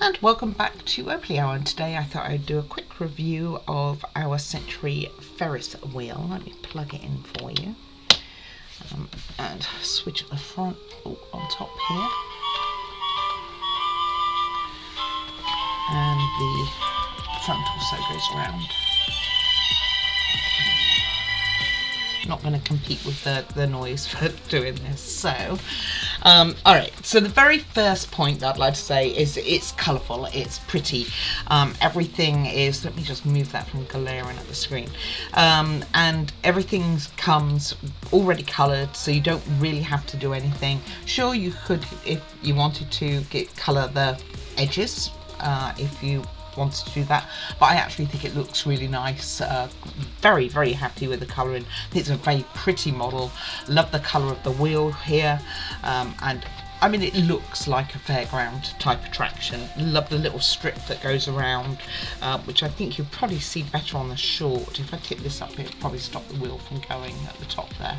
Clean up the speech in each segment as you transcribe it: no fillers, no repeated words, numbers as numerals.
And welcome back to Oakley Hour, and today I thought I'd do a quick review of our Century Ferris wheel. Let me plug it in for you and switch at the front on top here, and the front also goes around. Not going to compete with the noise for doing this. So alright, so the very first point that I'd like to say is it's colourful, it's pretty, everything is, let me just move that from glaring at the screen, and everything comes already coloured, so you don't really have to do anything. Sure, you could, if you wanted to, colour the edges, if you wanted to do that, but I actually think it looks really nice. Very, very happy with the colouring. It's a very pretty model. Love the colour of the wheel here, and I mean, it looks like a fairground type attraction. Love the little strip that goes around, which I think you'll probably see better on the short. If I tip this up, it'll probably stop the wheel from going at the top there,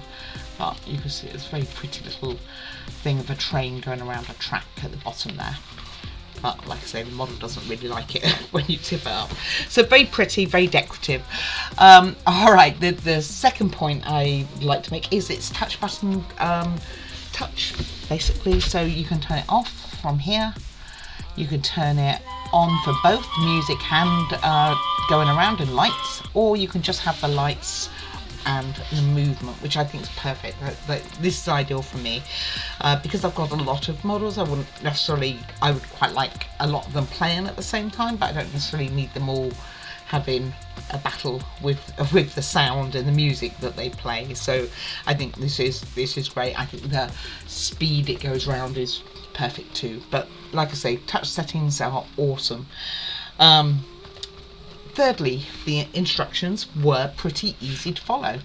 but you can see it's a very pretty little thing of a train going around a track at the bottom there. But like I say, the model doesn't really like it when you tip it up. So very pretty, very decorative. Alright, the second point I would like to make is its touch button touch, basically. So you can turn it off from here. You can turn it on for both music and going around and lights, or you can just have the lights and the movement, which I think is perfect. This is ideal for me, because I've got a lot of models. I would quite like a lot of them playing at the same time, but I don't necessarily need them all having a battle with the sound and the music that they play. So I think this is great. I think the speed it goes around is perfect too. But like I say, touch settings are awesome. Thirdly, the instructions were pretty easy to follow,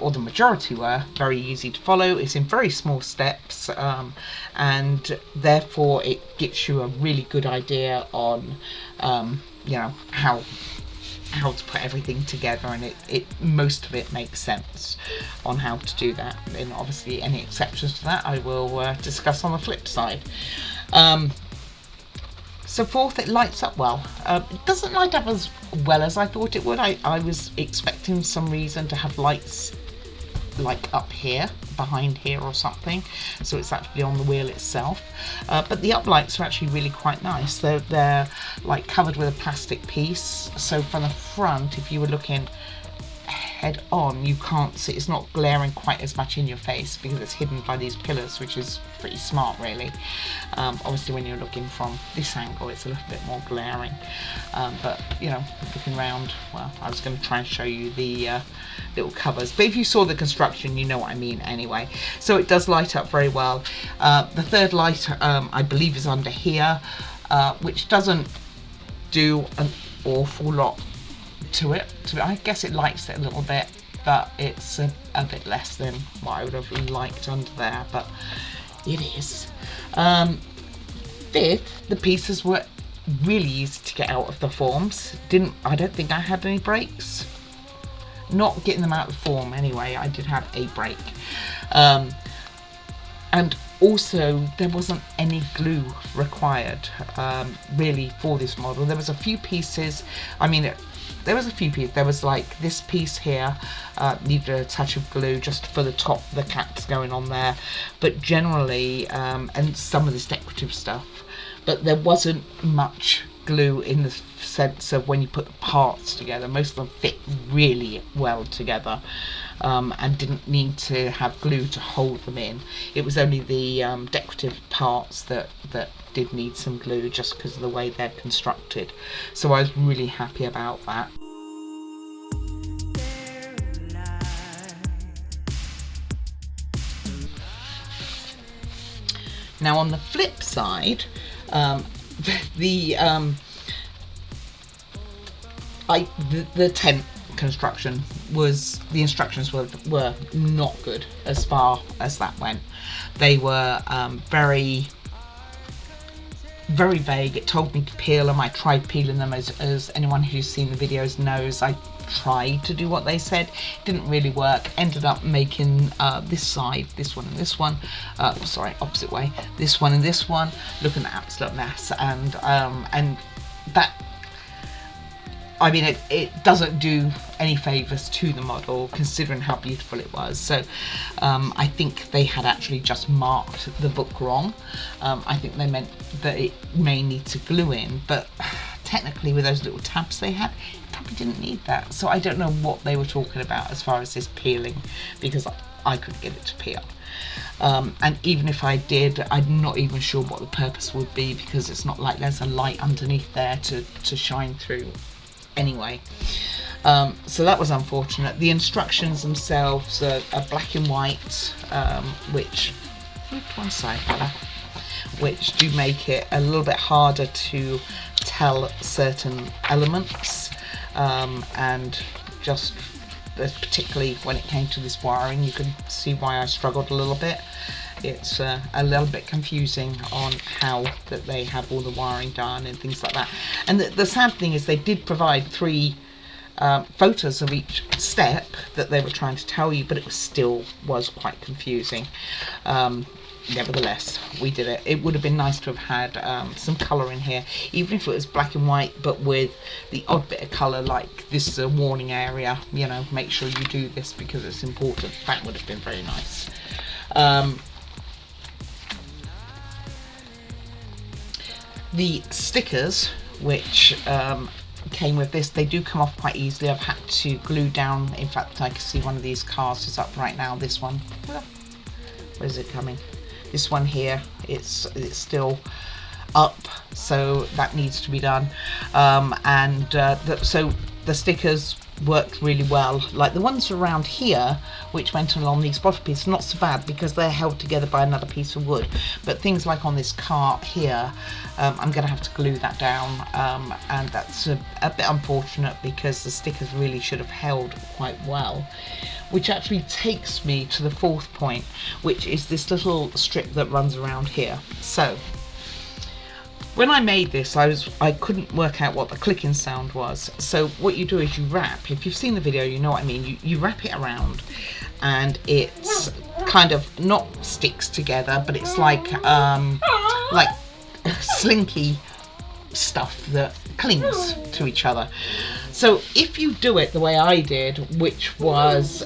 or the majority were very easy to follow. It's in very small steps, and therefore it gives you a really good idea on, you know, how to put everything together, and most of it makes sense on how to do that. And obviously, any exceptions to that I will discuss on the flip side. So fourth, it lights up well. It doesn't light up as well as I thought it would. I was expecting some reason to have lights like up here, behind here or something. So it's actually on the wheel itself. But the uplights are actually really quite nice. They're like covered with a plastic piece. So from the front, if you were looking head on, you can't see, it's not glaring quite as much in your face because it's hidden by these pillars, which is pretty smart really. Obviously when you're looking from this angle it's a little bit more glaring, but you know, looking around, well, I was going to try and show you the little covers, but if you saw the construction you know what I mean anyway. So it does light up very well. The third light I believe is under here, which doesn't do an awful lot to it. I guess it lights it a little bit, but it's a bit less than what I would have liked under there, but it is. Fifth, the pieces were really easy to get out of the forms. I don't think I had any breaks. Not getting them out of the form anyway, I did have a break. And also there wasn't any glue required really for this model. There was a few pieces, there was like this piece here, needed a touch of glue just for the top, the caps going on there, but generally, and some of this decorative stuff, but there wasn't much glue in the sense of when you put the parts together. Most of them fit really well together, and didn't need to have glue to hold them in. It was only the decorative parts that did need some glue, just because of the way they're constructed. So I was really happy about that. Now on the flip side, the tent construction was, the instructions were not good as far as that went. They were very vague. It told me to peel them. I tried peeling them, as anyone who's seen the videos knows. I tried to do what they said. Didn't really work. Ended up making this side, this one and this one, sorry, opposite way, this one and this one, looking an absolute mess. And that, I mean, it doesn't do any favours to the model considering how beautiful it was. So I think they had actually just marked the book wrong. I think they meant that it may need to glue in, but technically with those little tabs they had, it probably didn't need that. So I don't know what they were talking about as far as this peeling, because I couldn't get it to peel. And even if I did, I'm not even sure what the purpose would be, because it's not like there's a light underneath there to shine through. Anyway, so that was unfortunate. The instructions themselves are black and white, which one side better, which do make it a little bit harder to tell certain elements, and just particularly when it came to this wiring, you can see why I struggled a little bit. It's a little bit confusing on how that they have all the wiring done and things like that. And the sad thing is they did provide 3 photos of each step that they were trying to tell you, but it still was quite confusing. Nevertheless, we did it. It would have been nice to have had some colour in here, even if it was black and white, but with the odd bit of colour, like this is a warning area, you know, make sure you do this because it's important. That would have been very nice. The stickers, which came with this, they do come off quite easily. I've had to glue down, in fact I can see one of these cars is up right now, this one, where is it coming? This one here, it's still up, so that needs to be done. So the stickers worked really well. Like the ones around here, which went along these bottom pieces, not so bad because they're held together by another piece of wood. But things like on this cart here, I'm going to have to glue that down, and that's a bit unfortunate because the stickers really should have held quite well. Which actually takes me to the 4th point, which is this little strip that runs around here. So when I made this, I couldn't work out what the clicking sound was. So what you do is you wrap. If you've seen the video, you know what I mean. You wrap it around, and it's kind of not sticks together, but it's like slinky stuff that clings to each other. So if you do it the way I did, which was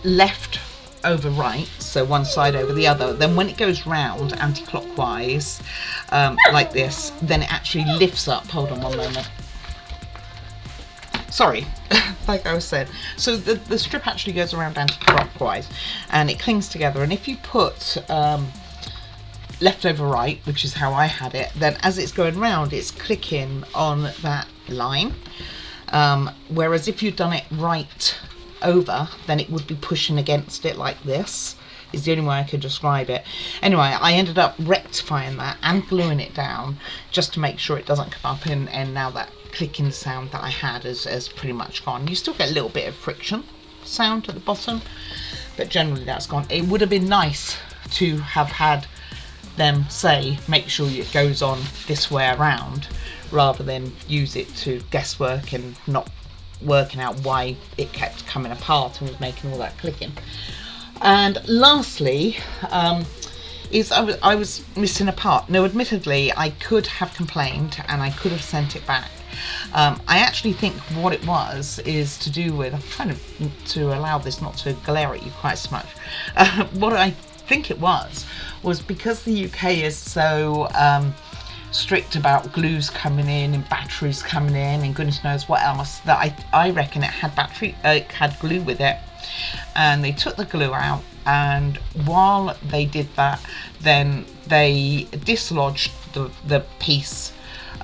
left over right, so one side over the other, then when it goes round anti-clockwise like this, then it actually lifts up. Hold on one moment. Sorry, like I was saying. So the strip actually goes around anti-clockwise and it clings together, and if you put left over right, which is how I had it, then as it's going round it's clicking on that line, whereas if you'd done it right over, then it would be pushing against it like this, is the only way I could describe it. Anyway, I ended up rectifying that and gluing it down just to make sure it doesn't come up, and now that clicking sound that I had has pretty much gone. You still get a little bit of friction sound at the bottom, but generally that's gone. It would have been nice to have had them say make sure it goes on this way around, rather than use it to guesswork and not working out why it kept coming apart and was making all that clicking. And lastly, is I was missing a part. Now admittedly I could have complained and I could have sent it back. I actually think what it was is to do with, I'm trying to allow this not to glare at you quite so much. What I think it was because the UK is so strict about glues coming in and batteries coming in and goodness knows what else, that I reckon it had glue with it, and they took the glue out, and while they did that then they dislodged the piece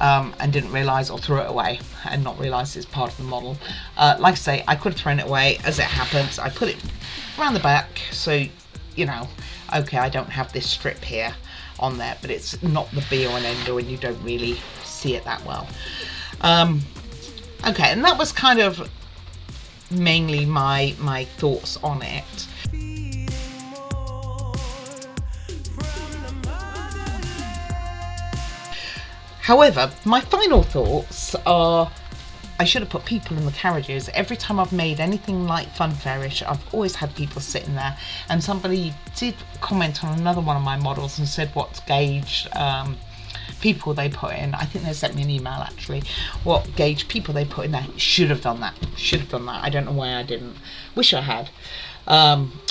and didn't realise, or threw it away and not realise it's part of the model. Like I say, I could have thrown it away. As it happens, I put it around the back, so you know, okay, I don't have this strip here on there, but it's not the be all and end all, and you don't really see it that well. Okay, and that was kind of mainly my thoughts on it. However, my final thoughts are I should have put people in the carriages. Every time I've made anything like Fun Ferris, I've always had people sitting there. And somebody did comment on another one of my models and said what gauge people they put in. I think they sent me an email actually. What gauge people they put in there. Should have done that. Should have done that. I don't know why I didn't. Wish I had.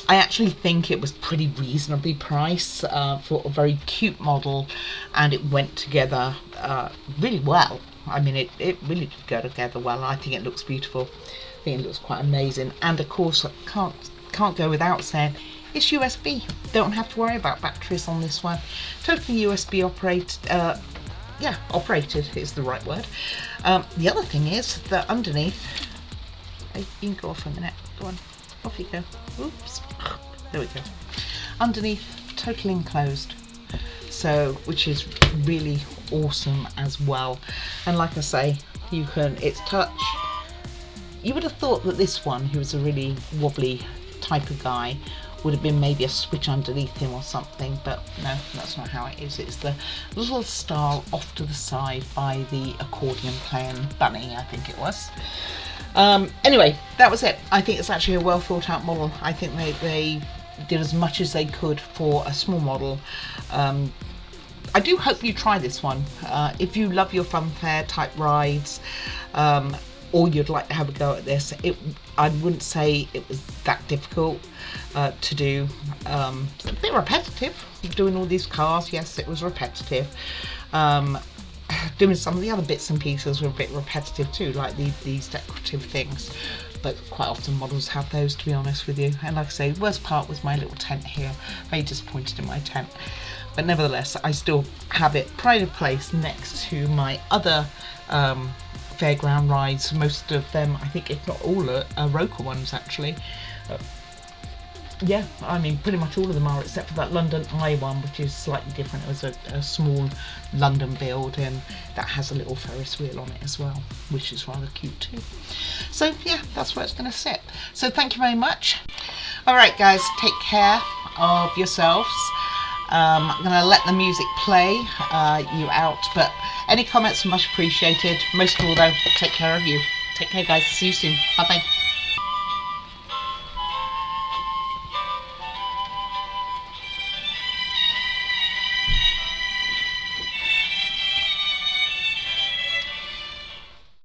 I actually think it was pretty reasonably priced for a very cute model, and it went together really well. I mean, it really did go together well. I think it looks beautiful. I think it looks quite amazing. And of course, I can't go without saying it's USB. Don't have to worry about batteries on this one. Totally USB operated. Yeah, operated is the right word. The other thing is that underneath, you can go off a minute. Go on, off you go. Oops. There we go. Underneath, totally enclosed. So, which is really awesome as well. And like I say, you can, it's touch. You would have thought that this one, who was a really wobbly type of guy, would have been maybe a switch underneath him or something, but no, that's not how it is. It's the little star off to the side by the accordion playing bunny, I think it was. Anyway, that was it. I think it's actually a well thought out model. I think they did as much as they could for a small model. I do hope you try this one. If you love your fun fair type rides, or you'd like to have a go at this, I wouldn't say it was that difficult to do. It's a bit repetitive, doing all these cars. Yes, it was repetitive. Doing some of the other bits and pieces were a bit repetitive too, like these decorative things. But quite often models have those, to be honest with you. And like I say, the worst part was my little tent here. Very disappointed in my tent. But nevertheless, I still have it pride of place next to my other fairground rides. Most of them, I think, if not all, are Roker ones actually. Yeah, I mean, pretty much all of them are, except for that London Eye one, which is slightly different. It was a small London build, and that has a little Ferris wheel on it as well, which is rather cute too. So yeah, that's where it's going to sit. So thank you very much. All right, guys, take care of yourselves. I'm going to let the music play you out, but any comments are much appreciated. Most of all, though, take care of you. Take care, guys. See you soon. Bye-bye.